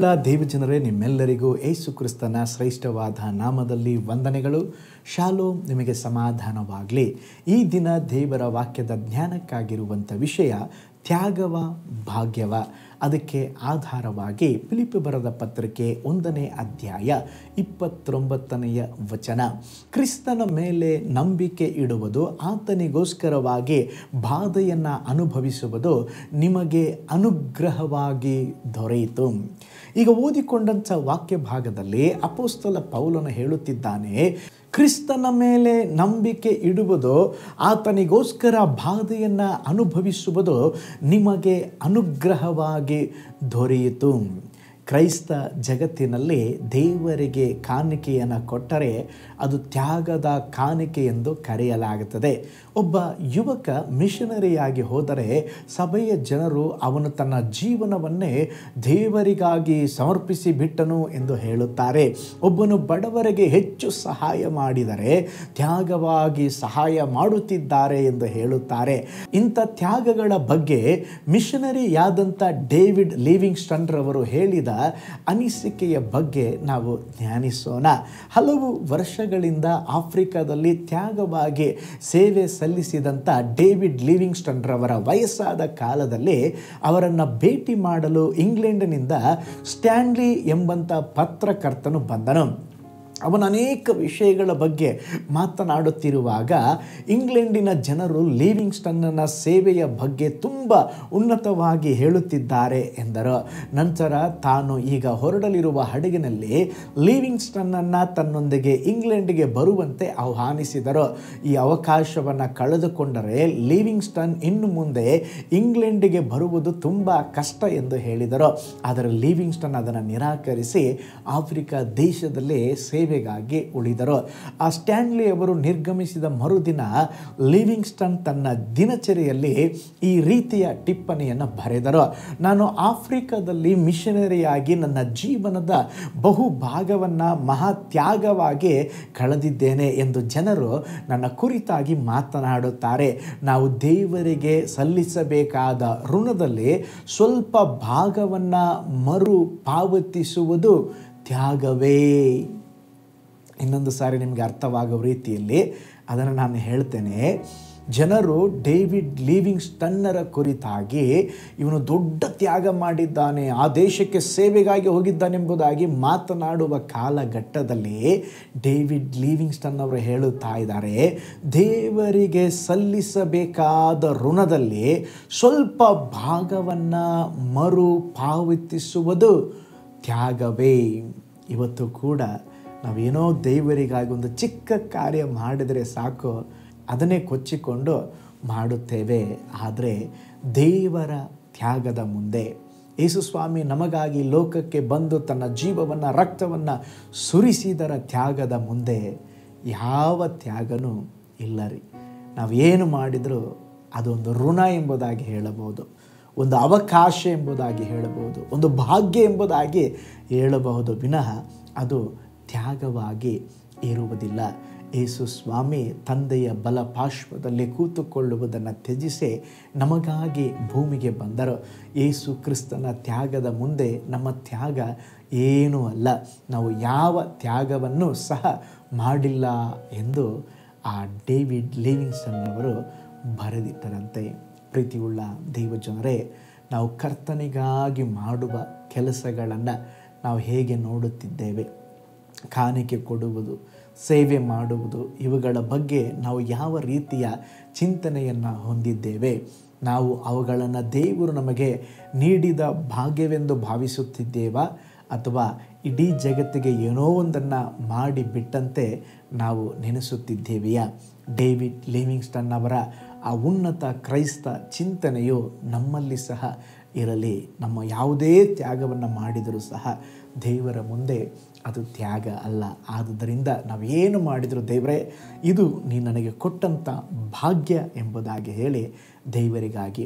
ಪ್ರೀತಿಯುಳ್ಳ ದೇವಜನರೇ, ನಿಮ್ಮೆಲ್ಲರಿಗೂ ಯೇಸು ಕ್ರಿಸ್ತನ ಶ್ರೇಷ್ಠವಾದ ನಾಮದಲ್ಲಿ ವಂದನೆಗಳು. ಶಾಲೋಮ್, ನಿಮಗೆ ಸಮಾಧಾನವಾಗಲಿ. ಈ ದಿನ ದೇವರ ವಾಕ್ಯದ ಜ್ಞಾನಕ್ಕಾಗಿರುವಂಥ ವಿಷಯ ತ್ಯಾಗವ ಭಾಗ್ಯವ. ಅದಕ್ಕೆ ಆಧಾರವಾಗಿ ಫಿಲಿಪ್ಪಿ ಬರೆದ ಪತ್ರಿಕೆ 1ನೇ ಅಧ್ಯಾಯ 29ನೆಯ ವಚನ. ಕ್ರಿಸ್ತನ ಮೇಲೆ ನಂಬಿಕೆ ಇಡುವುದು, ಆತನಿಗೋಸ್ಕರವಾಗಿ ಬಾಧೆಯನ್ನು ಅನುಭವಿಸುವುದು ನಿಮಗೆ ಅನುಗ್ರಹವಾಗಿ ದೊರೆಯಿತು. ಈಗ ಓದಿಕೊಂಡಂಥ ವಾಕ್ಯ ಭಾಗದಲ್ಲಿ ಅಪೊಸ್ತಲ ಪೌಲನು ಹೇಳುತ್ತಿದ್ದಾನೆ, ಕ್ರಿಸ್ತನ ಮೇಲೆ ನಂಬಿಕೆ ಇಡುವುದು, ಆತನಿಗೋಸ್ಕರ ಬಾಧೆಯನ್ನು ಅನುಭವಿಸುವುದು ನಿಮಗೆ ಅನುಗ್ರಹವಾಗಿ ದೊರೆಯಿತು. ಕ್ರೈಸ್ತ ಜಗತ್ತಿನಲ್ಲಿ ದೇವರಿಗೆ ಕಾಣಿಕೆಯನ್ನು ಕೊಟ್ಟರೆ ಅದು ತ್ಯಾಗದ ಕಾಣಿಕೆ ಎಂದು ಕರೆಯಲಾಗುತ್ತದೆ. ಒಬ್ಬ ಯುವಕ ಮಿಷನರಿಯಾಗಿ ಹೋದರೆ ಸಭೆಯ ಜನರು ಅವನು ತನ್ನ ಜೀವನವನ್ನೇ ದೇವರಿಗಾಗಿ ಸಮರ್ಪಿಸಿ ಬಿಟ್ಟನು ಎಂದು ಹೇಳುತ್ತಾರೆ. ಒಬ್ಬನು ಬಡವರಿಗೆ ಹೆಚ್ಚು ಸಹಾಯ ಮಾಡಿದರೆ ತ್ಯಾಗವಾಗಿ ಸಹಾಯ ಮಾಡುತ್ತಿದ್ದಾರೆ ಎಂದು ಹೇಳುತ್ತಾರೆ. ಇಂಥ ತ್ಯಾಗಗಳ ಬಗ್ಗೆ ಮಿಷನರಿಯಾದಂಥ ಡೇವಿಡ್ ಲಿವಿಂಗ್ಸ್ಟನ್ ರವರು ಹೇಳಿದ ಅನಿಸಿಕೆಯ ಬಗ್ಗೆ ನಾವು ಧ್ಯಾನಿಸೋಣ. ಹಲವು ವರ್ಷಗಳಿಂದ ಆಫ್ರಿಕಾದಲ್ಲಿ ತ್ಯಾಗವಾಗಿ ಸೇವೆ ಸಲ್ಲಿಸಿದಂಥ ಡೇವಿಡ್ ಲಿವಿಂಗ್ಸ್ಟನ್ ರವರ ವಯಸ್ಸಾದ ಕಾಲದಲ್ಲಿ ಅವರನ್ನು ಭೇಟಿ ಮಾಡಲು ಇಂಗ್ಲೆಂಡಿನಿಂದ ಸ್ಟ್ಯಾನ್ಲಿ ಎಂಬಂಥ ಪತ್ರಕರ್ತನು ಬಂದನು. ಅವನ ಅನೇಕ ವಿಷಯಗಳ ಬಗ್ಗೆ ಮಾತನಾಡುತ್ತಿರುವಾಗ ಇಂಗ್ಲೆಂಡಿನ ಜನರು ಲಿವಿಂಗ್ಸ್ಟನ್ನ ಸೇವೆಯ ಬಗ್ಗೆ ತುಂಬ ಉನ್ನತವಾಗಿ ಹೇಳುತ್ತಿದ್ದಾರೆ ಎಂದರು. ನಂತರ ತಾನು ಈಗ ಹೊರಡಲಿರುವ ಹಡಗಿನಲ್ಲಿ ಲಿವಿಂಗ್ಸ್ಟನ್ನನ್ನು ತನ್ನೊಂದಿಗೆ ಇಂಗ್ಲೆಂಡಿಗೆ ಬರುವಂತೆ ಆಹ್ವಾನಿಸಿದರು. ಈ ಅವಕಾಶವನ್ನು ಕಳೆದುಕೊಂಡರೆ ಲಿವಿಂಗ್ಸ್ಟನ್ ಇನ್ನು ಮುಂದೆ ಇಂಗ್ಲೆಂಡಿಗೆ ಬರುವುದು ತುಂಬ ಕಷ್ಟ ಎಂದು ಹೇಳಿದರು. ಆದರೆ ಲಿವಿಂಗ್ಸ್ಟನ್ ಅದನ್ನು ನಿರಾಕರಿಸಿ ಆಫ್ರಿಕಾ ದೇಶದಲ್ಲಿ ಸೇವೆಗಾಗಿ ಉಳಿದರು. ಆ ಸ್ಟ್ಯಾನ್ಲಿ ಅವರು ನಿರ್ಗಮಿಸಿದ ಮರುದಿನ ಲಿವಿಂಗ್ಸ್ಟನ್ ತನ್ನ ದಿನಚರಿಯಲ್ಲಿ ಈ ರೀತಿಯ ಟಿಪ್ಪಣಿಯನ್ನು ಬರೆದರು. ನಾನು ಆಫ್ರಿಕಾದಲ್ಲಿ ಮಿಷನರಿಯಾಗಿ ನನ್ನ ಜೀವನದ ಬಹುಭಾಗವನ್ನು ಮಹಾತ್ಯಾಗವಾಗಿ ಕಳೆದಿದ್ದೇನೆ ಎಂದು ಜನರು ನನ್ನ ಕುರಿತಾಗಿ ಮಾತನಾಡುತ್ತಾರೆ. ನಾವು ದೇವರಿಗೆ ಸಲ್ಲಿಸಬೇಕಾದ ಋಣದಲ್ಲಿ ಸ್ವಲ್ಪ ಭಾಗವನ್ನು ಮರು ಪಾವತಿಸುವುದು ತ್ಯಾಗವೇ. ಇನ್ನೊಂದು ಸಾರಿ ನಿಮಗೆ ಅರ್ಥವಾಗುವ ರೀತಿಯಲ್ಲಿ ಅದನ್ನು ನಾನು ಹೇಳ್ತೇನೆ. ಜನರು ಡೇವಿಡ್ ಲಿವಿಂಗ್ಸ್ಟನ್ನರ ಕುರಿತಾಗಿ ಇವನು ದೊಡ್ಡ ತ್ಯಾಗ ಮಾಡಿದ್ದಾನೆ, ಆ ದೇಶಕ್ಕೆ ಸೇವೆಗಾಗಿ ಹೋಗಿದ್ದಾನೆಂಬುದಾಗಿ ಮಾತನಾಡುವ ಕಾಲಘಟ್ಟದಲ್ಲಿ ಡೇವಿಡ್ ಲಿವಿಂಗ್ಸ್ಟನ್ ಅವರು ಹೇಳುತ್ತಾ ಇದ್ದಾರೆ, ದೇವರಿಗೆ ಸಲ್ಲಿಸಬೇಕಾದ ಋಣದಲ್ಲಿ ಸ್ವಲ್ಪ ಭಾಗವನ್ನು ಮರು ಪಾವತಿಸುವುದು ತ್ಯಾಗವೇ. ಇವತ್ತು ಕೂಡ ನಾವೇನೋ ದೇವರಿಗಾಗಿ ಒಂದು ಚಿಕ್ಕ ಕಾರ್ಯ ಮಾಡಿದರೆ ಸಾಕು, ಅದನ್ನೇ ಕೊಚ್ಚಿಕೊಂಡು ಮಾಡುತ್ತೇವೆ. ಆದರೆ ದೇವರ ತ್ಯಾಗದ ಮುಂದೆ, ಯೇಸು ಸ್ವಾಮಿ ನಮಗಾಗಿ ಲೋಕಕ್ಕೆ ಬಂದು ತನ್ನ ಜೀವವನ್ನು ರಕ್ತವನ್ನು ಸುರಿಸಿದರ ತ್ಯಾಗದ ಮುಂದೆ ಯಾವ ತ್ಯಾಗನೂ ಇಲ್ಲ ರೀ. ನಾವೇನು ಮಾಡಿದರೂ ಅದೊಂದು ಋಣ ಎಂಬುದಾಗಿ ಹೇಳಬಹುದು, ಒಂದು ಅವಕಾಶ ಎಂಬುದಾಗಿ ಹೇಳಬಹುದು, ಒಂದು ಭಾಗ್ಯ ಎಂಬುದಾಗಿ ಹೇಳಬಹುದು ವಿನಃ ಅದು ತ್ಯಾಗವಾಗಿ ಇರುವುದಿಲ್ಲ. ಯೇಸು ಸ್ವಾಮಿ ತಂದೆಯ ಬಲಪಾರ್ಶ್ವದಲ್ಲಿ ಕೂತುಕೊಳ್ಳುವುದನ್ನು ತ್ಯಜಿಸಿ ನಮಗಾಗಿ ಭೂಮಿಗೆ ಬಂದರು. ಯೇಸು ಕ್ರಿಸ್ತನ ತ್ಯಾಗದ ಮುಂದೆ ನಮ್ಮ ತ್ಯಾಗ ಏನೂ ಅಲ್ಲ. ನಾವು ಯಾವ ತ್ಯಾಗವನ್ನು ಸಹ ಮಾಡಿಲ್ಲ ಎಂದು ಆ ಡೇವಿಡ್ ಲಿವಿಂಗ್ಸ್ಟನ್ ಅವರು ಬರೆದಿಟ್ಟರಂತೆ. ಪ್ರೀತಿಯುಳ್ಳ ದೇವಜನರೇ, ನಾವು ಕರ್ತನಿಗಾಗಿ ಮಾಡುವ ಕೆಲಸಗಳನ್ನು ನಾವು ಹೇಗೆ ನೋಡುತ್ತಿದ್ದೇವೆ? ಕಾಣಿಕೆ ಕೊಡುವುದು, ಸೇವೆ ಮಾಡುವುದು, ಇವುಗಳ ಬಗ್ಗೆ ನಾವು ಯಾವ ರೀತಿಯ ಚಿಂತನೆಯನ್ನು ಹೊಂದಿದ್ದೇವೆ? ನಾವು ಅವುಗಳನ್ನು ದೇವರು ನಮಗೆ ನೀಡಿದ ಭಾಗ್ಯವೆಂದು ಭಾವಿಸುತ್ತಿದ್ದೇವಾ, ಅಥವಾ ಇಡೀ ಜಗತ್ತಿಗೆ ಏನೋ ಒಂದನ್ನು ಮಾಡಿಬಿಟ್ಟಂತೆ ನಾವು ನೆನೆಸುತ್ತಿದ್ದೇವೆಯಾ? ಡೇವಿಡ್ ಲಿವಿಂಗ್ಸ್ಟನ್ ಅವರ ಆ ಉನ್ನತ ಕ್ರೈಸ್ತ ಚಿಂತನೆಯು ನಮ್ಮಲ್ಲಿ ಸಹ ಇರಲಿ. ನಮ್ಮ ಯಾವುದೇ ತ್ಯಾಗವನ್ನು ಮಾಡಿದರೂ ಸಹ ದೇವರ ಮುಂದೆ ಅದು ತ್ಯಾಗ ಅಲ್ಲ. ಆದುದರಿಂದ ನಾವೇನು ಮಾಡಿದರೂ ದೇವರೇ, ಇದು ನೀನು ನನಗೆ ಕೊಟ್ಟಂಥ ಭಾಗ್ಯ ಎಂಬುದಾಗಿ ಹೇಳಿ ದೇವರಿಗಾಗಿ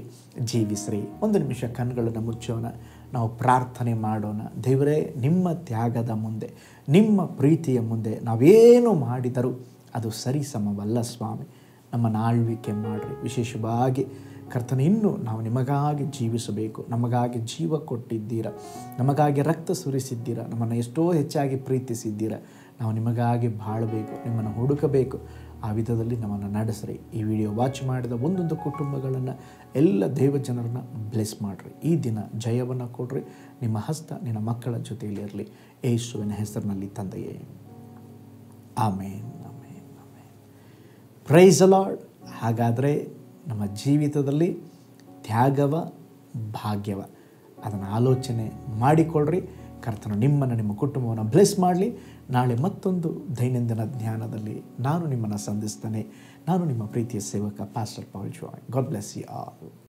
ಜೀವಿಸ್ರಿ. ಒಂದು ನಿಮಿಷ ಕಣ್ಣುಗಳನ್ನು ಮುಚ್ಚೋಣ, ನಾವು ಪ್ರಾರ್ಥನೆ ಮಾಡೋಣ. ದೇವರೇ, ನಿಮ್ಮ ತ್ಯಾಗದ ಮುಂದೆ, ನಿಮ್ಮ ಪ್ರೀತಿಯ ಮುಂದೆ ನಾವೇನು ಮಾಡಿದರೂ ಅದು ಸರಿಸಮವಲ್ಲ ಸ್ವಾಮಿ. ನಮ್ಮನ್ನು ಆಳ್ವಿಕೆ ಮಾಡಿರಿ. ವಿಶೇಷವಾಗಿ ಕರ್ತನೆ, ಇನ್ನೂ ನಾವು ನಿಮಗಾಗಿ ಜೀವಿಸಬೇಕು. ನಮಗಾಗಿ ಜೀವ ಕೊಟ್ಟಿದ್ದೀರ, ನಮಗಾಗಿ ರಕ್ತ ಸುರಿಸಿದ್ದೀರ, ನಮ್ಮನ್ನು ಎಷ್ಟೋ ಹೆಚ್ಚಾಗಿ ಪ್ರೀತಿಸಿದ್ದೀರ. ನಾವು ನಿಮಗಾಗಿ ಬಾಳಬೇಕು, ನಿಮ್ಮನ್ನು ಹುಡುಕಬೇಕು. ಆ ವಿಧದಲ್ಲಿ ನಮ್ಮನ್ನು ನಡೆಸ್ರಿ. ಈ ವಿಡಿಯೋ ವಾಚ್ ಮಾಡಿದ ಒಂದೊಂದು ಕುಟುಂಬಗಳನ್ನು, ಎಲ್ಲ ದೇವಜನರನ್ನ ಬ್ಲೆಸ್ ಮಾಡಿರಿ. ಈ ದಿನ ಜಯವನ್ನು ಕೊಡ್ರಿ. ನಿಮ್ಮ ಹಸ್ತ ನಿನ್ನ ಮಕ್ಕಳ ಜೊತೆಯಲ್ಲಿ ಇರಲಿ. ಯೇಸುವಿನ ಹೆಸರಿನಲ್ಲಿ ತಂದೆಯೇ, amen, amen, amen. Praise the lord. ಹಾಗಾದರೆ ನಮ್ಮ ಜೀವಿತದಲ್ಲಿ ತ್ಯಾಗವ ಭಾಗ್ಯವ, ಅದನ್ನು ಆಲೋಚನೆ ಮಾಡಿಕೊಳ್ಳ್ರಿ. ಕರ್ತನು ನಿಮ್ಮನ್ನು, ನಿಮ್ಮ ಕುಟುಂಬವನ್ನು ಬ್ಲೆಸ್ ಮಾಡಲಿ. ನಾಳೆ ಮತ್ತೊಂದು ದೈನಂದಿನ ಧ್ಯಾನದಲ್ಲಿ ನಾನು ನಿಮ್ಮನ್ನು ಸಂಧಿಸ್ತೇನೆ. ನಾನು ನಿಮ್ಮ ಪ್ರೀತಿಯ ಸೇವಕ pastor Paul Joy. God bless you all.